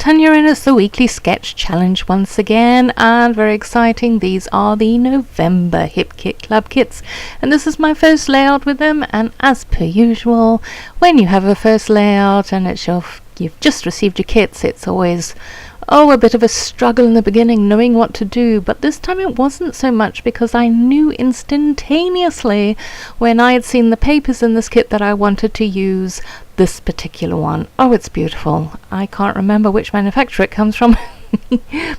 Tanya, and it's the weekly sketch challenge once again, and very exciting. These are the November Hip Kit Club kits, and this is my first layout with them. And as per usual, when you have a first layout and you've just received your kits, it's always a bit of a struggle in the beginning knowing what to do. But this time it wasn't so much, because I knew instantaneously when I had seen the papers in this kit that I wanted to use this particular one. Oh, it's beautiful. I can't remember which manufacturer it comes from,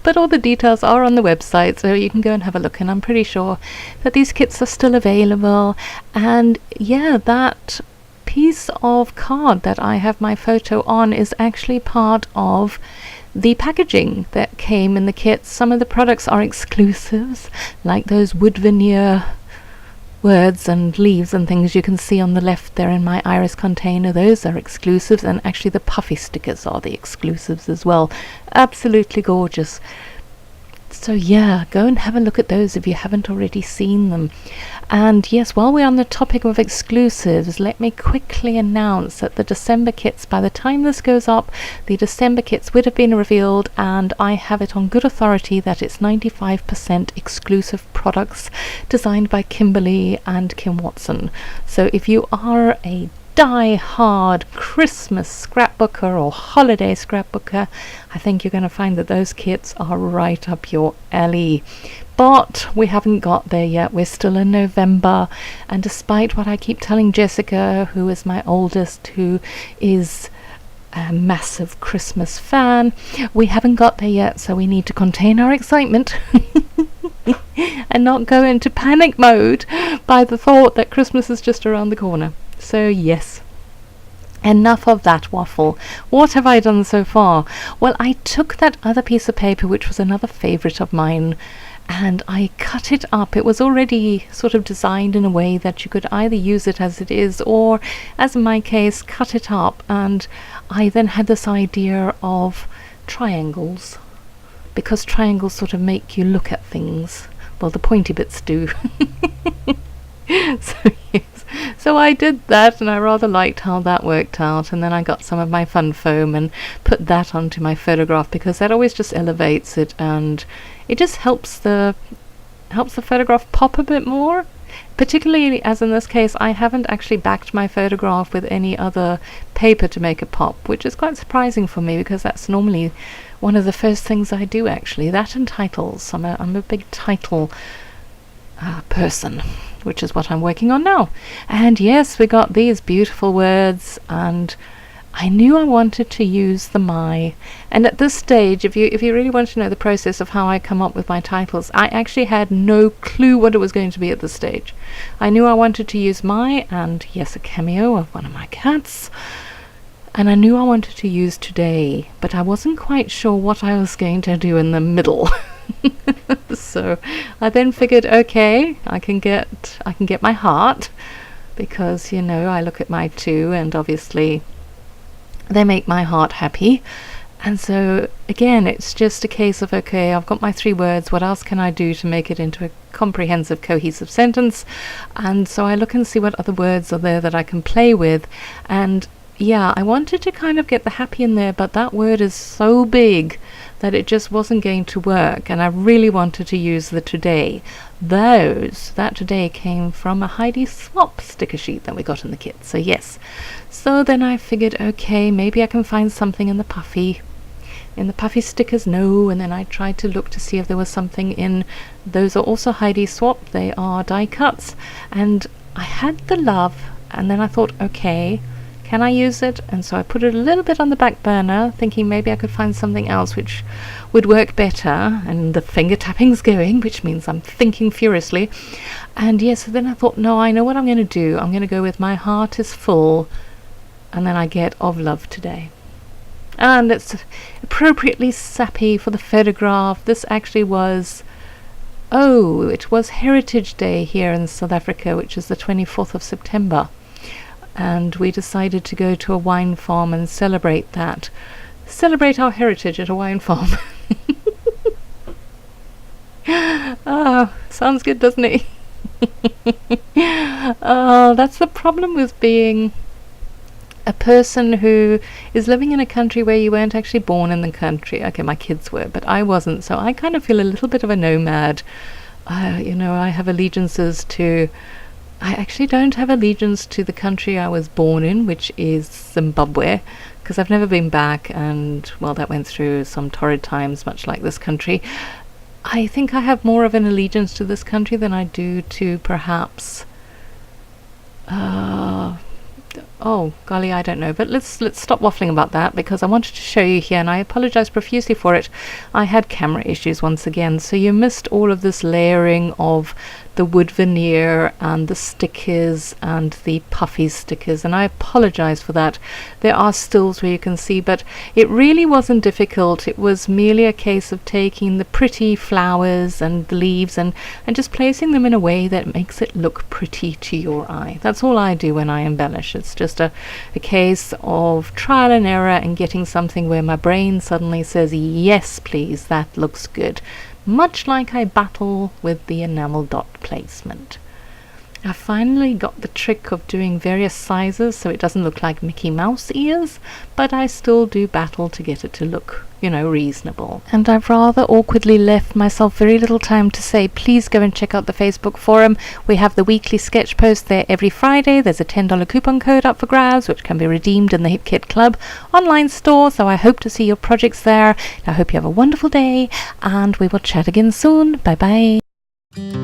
but all the details are on the website, so you can go and have a look, and I'm pretty sure that these kits are still available. And yeah, that piece of card that I have my photo on is actually part of the packaging that came in the kit. Some of the products are exclusives, like those wood veneer words and leaves and things you can see on the left there in my iris container. Those are exclusives, and actually the puffy stickers are the exclusives as well. Absolutely gorgeous. So yeah, go and have a look at those if you haven't already seen them. And yes, while we're on the topic of exclusives, let me quickly announce that the December kits, by the time this goes up, the December kits would have been revealed, and I have it on good authority that it's 95% exclusive products designed by Kimberly and Kim Watson. So if you are a die-hard Christmas scrapbooker or holiday scrapbooker, I think you're going to find that those kits are right up your alley. But we haven't got there yet. We're still in November, and despite what I keep telling Jessica, who is my oldest, who is a massive Christmas fan, we haven't got there yet, so we need to contain our excitement and not go into panic mode by the thought that Christmas is just around the corner. So yes, enough of that waffle. What have I done so far? Well, I took that other piece of paper, which was another favorite of mine, and I cut it up. It was already sort of designed in a way that you could either use it as it is, or, as in my case, cut it up. And I then had this idea of triangles, because triangles sort of make you look at things. Well, the pointy bits do. So yes, so I did that, and I rather liked how that worked out. And then I got some of my fun foam and put that onto my photograph, because that always just elevates it, and it just helps the photograph pop a bit more. Particularly, as in this case, I haven't actually backed my photograph with any other paper to make it pop, which is quite surprising for me, because that's normally one of the first things I do, actually. That and titles. I'm a big title person, which is what I'm working on now. And yes, we got these beautiful words, and I knew I wanted to use the my. And at this stage, if you really want to know the process of how I come up with my titles, I actually had no clue what it was going to be at this stage. I knew I wanted to use my, and yes, a cameo of one of my cats, and I knew I wanted to use today, but I wasn't quite sure what I was going to do in the middle. So I then figured, okay, I can get my heart, because I look at my two, and obviously they make my heart happy. And so again, it's just a case of, okay, I've got my 3 words, what else can I do to make it into a comprehensive, cohesive sentence? And so I look and see what other words are there that I can play with. And yeah, I wanted to kind of get the happy in there, but that word is so big that it just wasn't going to work, and I really wanted to use the today. That today came from a Heidi Swap sticker sheet that we got in the kit, so yes. So then I figured, okay, maybe I can find something in the puffy stickers. No. And then I tried to look to see if there was something in, those are also Heidi Swap, they are die cuts, and I had the love, and then I thought, okay, can I use it? And so I put it a little bit on the back burner, thinking maybe I could find something else which would work better. And the finger tapping's going, which means I'm thinking furiously. And yes, so then I thought, no, I know what I'm going to do. I'm going to go with my heart is full, and then I get of love today. And it's appropriately sappy for the photograph. This actually was, it was Heritage Day here in South Africa, which is the 24th of September. And we decided to go to a wine farm and celebrate our heritage at a wine farm. Sounds good, doesn't it? That's the problem with being a person who is living in a country where you weren't actually born in the country. Okay, my kids were, but I wasn't, so I kind of feel a little bit of a nomad. I have allegiances to... I actually don't have allegiance to the country I was born in, which is Zimbabwe, because I've never been back, and, well, that went through some torrid times, much like this country. I think I have more of an allegiance to this country than I do to perhaps... oh golly, I don't know, but let's stop waffling about that, because I wanted to show you here, and I apologize profusely for it. I had camera issues once again, so you missed all of this layering of the wood veneer and the stickers and the puffy stickers, and I apologize for that. There are stills where you can see, but it really wasn't difficult. It was merely a case of taking the pretty flowers and the leaves and just placing them in a way that makes it look pretty to your eye. That's all I do when I embellish. It's just a case of trial and error and getting something where my brain suddenly says, yes please, that looks good. Much like I battle with the enamel dot placement. I finally got the trick of doing various sizes so it doesn't look like Mickey Mouse ears, but I still do battle to get it to look, reasonable. And I've rather awkwardly left myself very little time to say, please go and check out the Facebook forum. We have the weekly sketch post there every Friday. There's a $10 coupon code up for grabs, which can be redeemed in the Hip Kit Club online store, so I hope to see your projects there. I hope you have a wonderful day, and we will chat again soon. Bye bye.